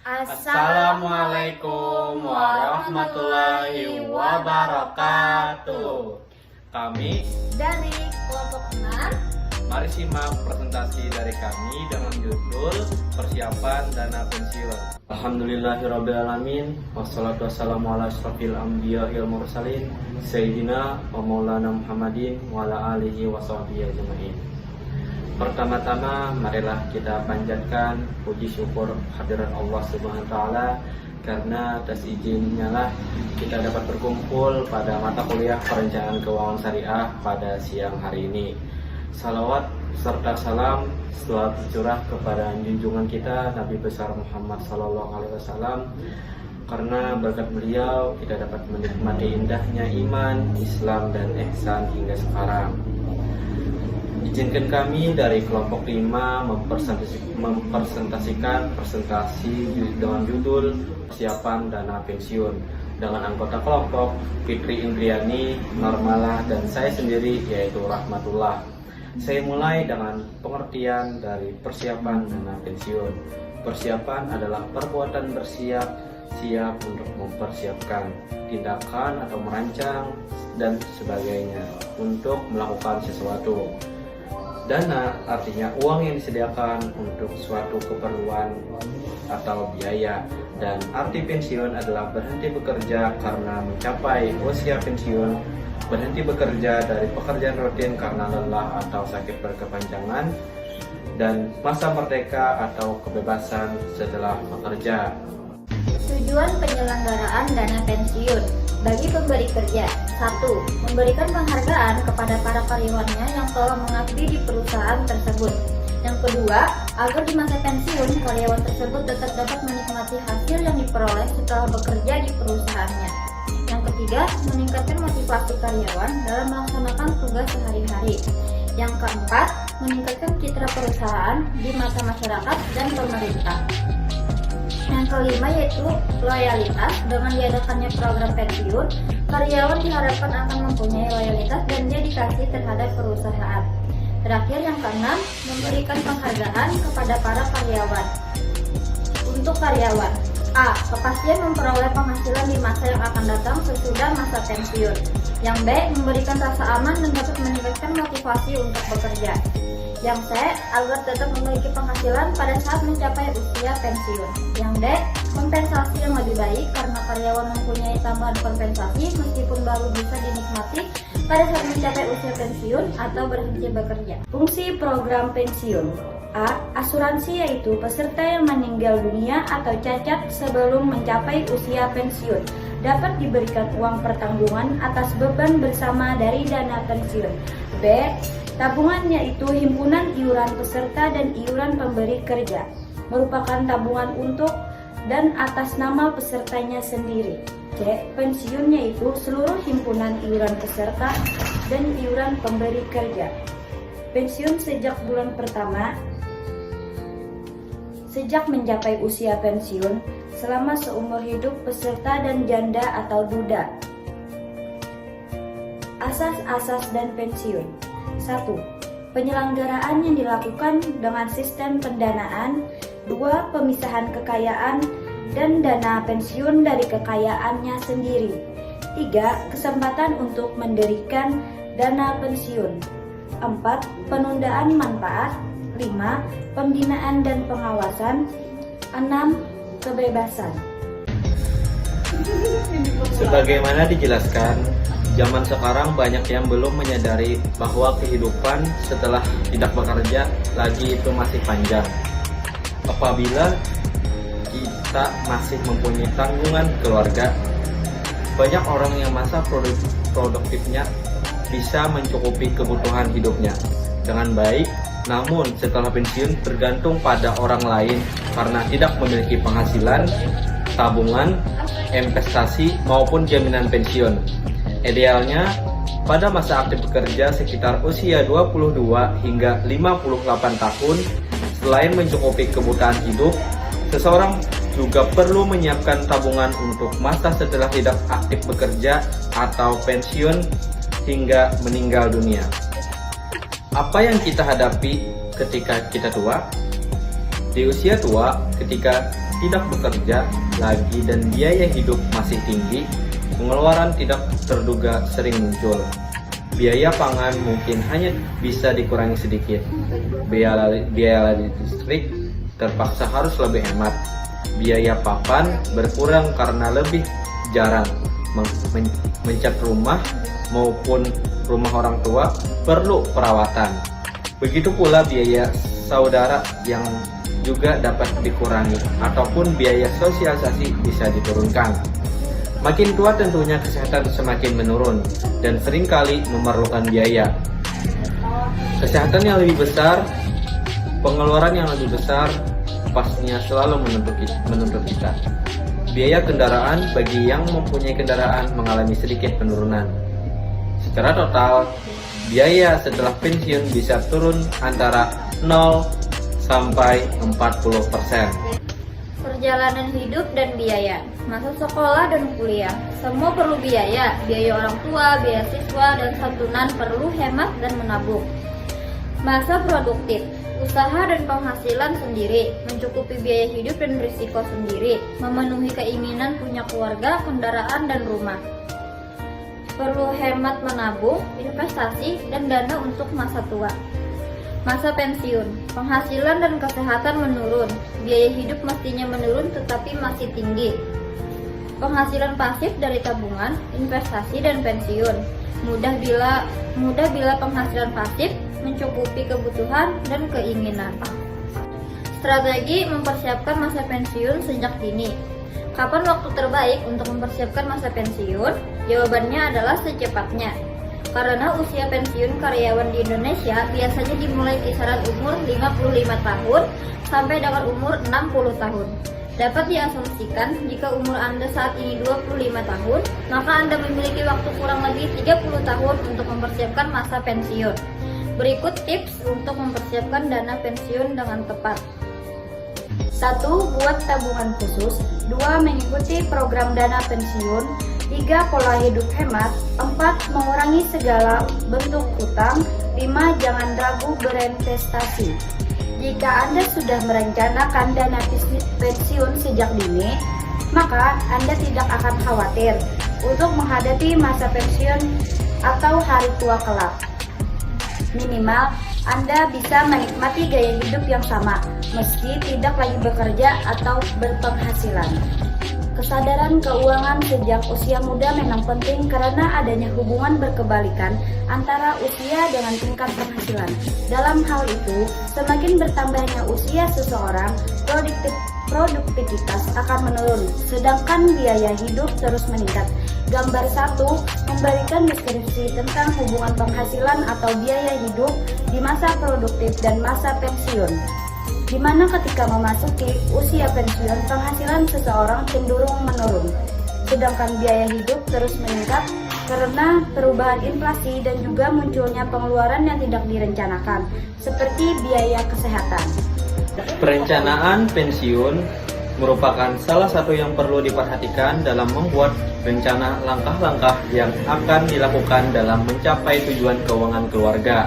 Assalamualaikum warahmatullahi wabarakatuh. Kami dari kelompok 6. mari simak presentasi dari kami dengan judul Persiapan Dana Pensiun. Alhamdulillahirrabbilalamin. Wassalatu wassalamu ala asyrafil anbiya wal mursalin Sayyidina wa maulana Muhammadin wa ala alihi wa sahbihi ajma'in. Pertama-tama marilah kita panjatkan puji syukur hadirat Allah Subhanahu wa taala, karena atas izinnya lah kita dapat berkumpul pada mata kuliah perencanaan keuangan syariah pada siang hari ini. Salawat serta salam selalu tercurah kepada junjungan kita Nabi besar Muhammad sallallahu alaihi wasallam, karena berkat beliau kita dapat menikmati indahnya iman, Islam dan ihsan hingga sekarang. Izinkan kami dari kelompok 5 mempresentasikan presentasi dengan judul Persiapan Dana Pensiun dengan anggota kelompok Fitri Indriani, Normalah, dan saya sendiri yaitu Rahmatullah. Saya mulai dengan pengertian dari persiapan dana pensiun. Persiapan adalah perbuatan bersiap, siap untuk mempersiapkan tindakan atau merancang dan sebagainya untuk melakukan sesuatu. Dana artinya uang yang disediakan untuk suatu keperluan atau biaya, dan arti pensiun adalah berhenti bekerja karena mencapai usia pensiun, berhenti bekerja dari pekerjaan rutin karena lelah atau sakit berkepanjangan, dan masa merdeka atau kebebasan setelah bekerja. Tujuan penyelenggaraan dana pensiun bagi pemberi kerja: 1. Memberikan penghargaan kepada para karyawannya yang telah mengabdi di perusahaan tersebut. Yang kedua, agar di masa pensiun karyawan tersebut tetap dapat menikmati hasil yang diperoleh setelah bekerja di perusahaannya. Yang ketiga, meningkatkan motivasi karyawan dalam melaksanakan tugas sehari-hari. Yang keempat, meningkatkan citra perusahaan di mata masyarakat dan pemerintah. Yang kelima yaitu loyalitas. Dengan diadakannya program pensiun, karyawan diharapkan akan mempunyai loyalitas dan dedikasi terhadap perusahaan. Terakhir, yang keenam, memberikan penghargaan kepada para karyawan. Untuk karyawan: A. Kepastian memperoleh penghasilan di masa yang akan datang sesudah masa pensiun. Yang B. Memberikan rasa aman dan dapat meningkatkan motivasi untuk bekerja. Yang C. Agar tetap memiliki penghasilan pada saat mencapai usia pensiun. Yang D. Kompensasi yang lebih baik karena karyawan mempunyai tambahan kompensasi meskipun baru bisa dinikmati pada saat mencapai usia pensiun atau berhenti bekerja. Fungsi program pensiun: A. Asuransi, yaitu peserta yang meninggal dunia atau cacat sebelum mencapai usia pensiun dapat diberikan uang pertanggungan atas beban bersama dari dana pensiun. B. Tabungan, yaitu himpunan iuran peserta dan iuran pemberi kerja, merupakan tabungan untuk dan atas nama pesertanya sendiri. C. Pensiun, yaitu seluruh himpunan iuran peserta dan iuran pemberi kerja. Pensiun sejak bulan pertama sejak mencapai usia pensiun selama seumur hidup peserta dan janda atau duda. Asas-asas dan pensiun: 1. Penyelenggaraan yang dilakukan dengan sistem pendanaan. 2. Pemisahan kekayaan dan dana pensiun dari kekayaannya sendiri. 3. Kesempatan untuk mendirikan dana pensiun. 4. Penundaan manfaat. 5. Pembinaan dan pengawasan. 6. Kebebasan. Sebagaimana dijelaskan, zaman sekarang banyak yang belum menyadari bahwa kehidupan setelah tidak bekerja lagi itu masih panjang. Apabila kita masih mempunyai tanggungan keluarga, banyak orang yang masa produktifnya bisa mencukupi kebutuhan hidupnya dengan baik, namun setelah pensiun bergantung pada orang lain karena tidak memiliki penghasilan, tabungan, investasi maupun jaminan pensiun. Idealnya pada masa aktif bekerja sekitar usia 22 hingga 58 tahun, selain mencukupi kebutuhan hidup, seseorang juga perlu menyiapkan tabungan untuk masa setelah tidak aktif bekerja atau pensiun hingga meninggal dunia. Apa yang kita hadapi ketika kita tua? Di usia tua, ketika tidak bekerja lagi dan biaya hidup masih tinggi, pengeluaran tidak terduga sering muncul. Biaya pangan mungkin hanya bisa dikurangi sedikit. Biaya listrik terpaksa harus lebih hemat. Biaya papan berkurang karena lebih jarang mencat rumah maupun rumah orang tua perlu perawatan. Begitu pula biaya saudara yang juga dapat dikurangi ataupun biaya sosialisasi bisa diturunkan. Makin tua tentunya kesehatan semakin menurun dan seringkali memerlukan biaya. Kesehatan yang lebih besar, pengeluaran yang lebih besar pastinya selalu menuntut kita. Biaya kendaraan bagi yang mempunyai kendaraan mengalami sedikit penurunan. Secara total, biaya setelah pensiun bisa turun antara 0 sampai 40%. Perjalanan hidup dan biaya. Masa sekolah dan kuliah, semua perlu biaya. Biaya orang tua, biaya siswa, dan santunan perlu hemat dan menabung. Masa produktif, usaha dan penghasilan sendiri, mencukupi biaya hidup dan risiko sendiri, memenuhi keinginan punya keluarga, kendaraan, dan rumah. Perlu hemat menabung, investasi, dan dana untuk masa tua. Masa pensiun, penghasilan dan kesehatan menurun, biaya hidup mestinya menurun tetapi masih tinggi. Penghasilan pasif dari tabungan, investasi, dan pensiun. Mudah bila penghasilan pasif mencukupi kebutuhan dan keinginan. Strategi mempersiapkan masa pensiun sejak dini. Kapan waktu terbaik untuk mempersiapkan masa pensiun? Jawabannya adalah secepatnya. Karena usia pensiun karyawan di Indonesia biasanya dimulai kisaran umur 55 tahun sampai dengan umur 60 tahun. Dapat diasumsikan jika umur Anda saat ini 25 tahun, maka Anda memiliki waktu kurang lebih 30 tahun untuk mempersiapkan masa pensiun. Berikut tips untuk mempersiapkan dana pensiun dengan tepat. 1. Buat tabungan khusus. 2. Mengikuti program dana pensiun. 3. Pola hidup hemat. 4. Mengurangi segala bentuk utang. 5. Jangan ragu berinvestasi. Jika Anda sudah merencanakan dana pensiun sejak dini, maka Anda tidak akan khawatir untuk menghadapi masa pensiun atau hari tua kelak. Minimal, Anda bisa menikmati gaya hidup yang sama, meski tidak lagi bekerja atau berpenghasilan. Kesadaran keuangan sejak usia muda memang penting karena adanya hubungan berkebalikan antara usia dengan tingkat penghasilan. Dalam hal itu, semakin bertambahnya usia seseorang, produktivitas akan menurun, sedangkan biaya hidup terus meningkat. Gambar 1 memberikan deskripsi tentang hubungan penghasilan atau biaya hidup di masa produktif dan masa pensiun, di mana ketika memasuki usia pensiun, penghasilan seseorang cenderung menurun, sedangkan biaya hidup terus meningkat karena perubahan inflasi dan juga munculnya pengeluaran yang tidak direncanakan, seperti biaya kesehatan. Perencanaan pensiun merupakan salah satu yang perlu diperhatikan dalam membuat rencana langkah-langkah yang akan dilakukan dalam mencapai tujuan keuangan keluarga.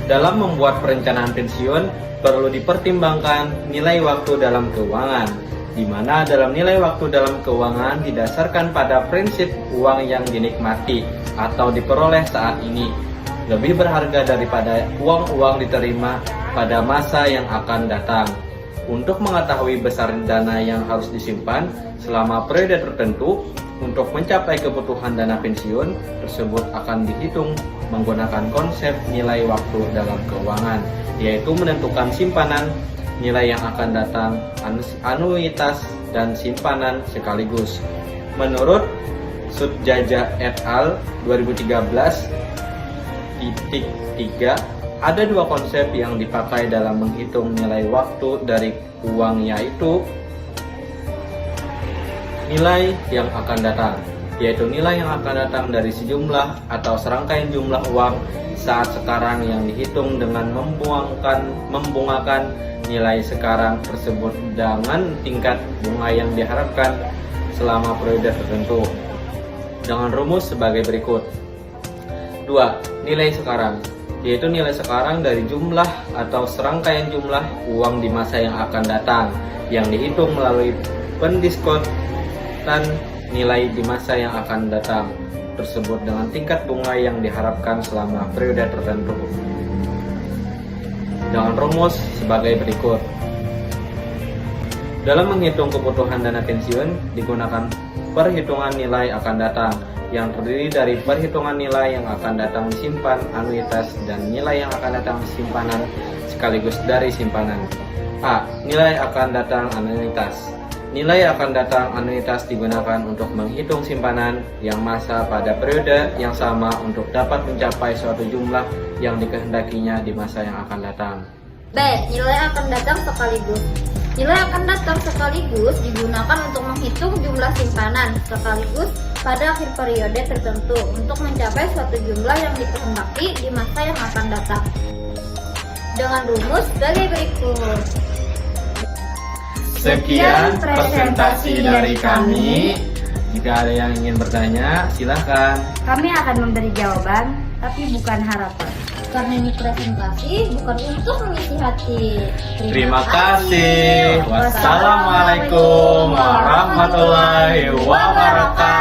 Dalam membuat perencanaan pensiun, perlu dipertimbangkan nilai waktu dalam keuangan, di mana dalam nilai waktu dalam keuangan didasarkan pada prinsip uang yang dinikmati atau diperoleh saat ini lebih berharga daripada uang-uang diterima pada masa yang akan datang. Untuk mengetahui besar dana yang harus disimpan selama periode tertentu untuk mencapai kebutuhan dana pensiun tersebut akan dihitung menggunakan konsep nilai waktu dalam keuangan, yaitu menentukan simpanan, nilai yang akan datang, anuitas, dan simpanan sekaligus. Menurut Sutjaja et al. 2013-3, ada dua konsep yang dipakai dalam menghitung nilai waktu dari uang, yaitu nilai yang akan datang, yaitu nilai yang akan datang dari sejumlah atau serangkaian jumlah uang saat sekarang yang dihitung dengan membungakan nilai sekarang tersebut dengan tingkat bunga yang diharapkan selama periode tertentu, dengan rumus sebagai berikut. 2. Nilai sekarang, yaitu nilai sekarang dari jumlah atau serangkaian jumlah uang di masa yang akan datang yang dihitung melalui pendiskontan nilai di masa yang akan datang tersebut dengan tingkat bunga yang diharapkan selama periode tertentu. Dengan rumus sebagai berikut. Dalam menghitung kebutuhan dana pensiun digunakan perhitungan nilai akan datang yang terdiri dari perhitungan nilai yang akan datang disimpan anuitas dan nilai yang akan datang simpanan sekaligus dari simpanan. A. Nilai akan datang anuitas. Nilai akan datang anuitas digunakan untuk menghitung simpanan yang masa pada periode yang sama untuk dapat mencapai suatu jumlah yang dikehendakinya di masa yang akan datang. B. Nilai akan datang sekaligus. Nilai akan datang sekaligus digunakan untuk menghitung jumlah simpanan sekaligus pada akhir periode tertentu untuk mencapai suatu jumlah yang dikehendaki di masa yang akan datang. Dengan rumus sebagai berikut. Sekian presentasi dari kami. Jika ada yang ingin bertanya, silahkan. Kami akan memberi jawaban, tapi bukan harapan. Karena ini presentasi bukan untuk mengisi hati. Terima kasih. Wassalamualaikum warahmatullahi wabarakatuh.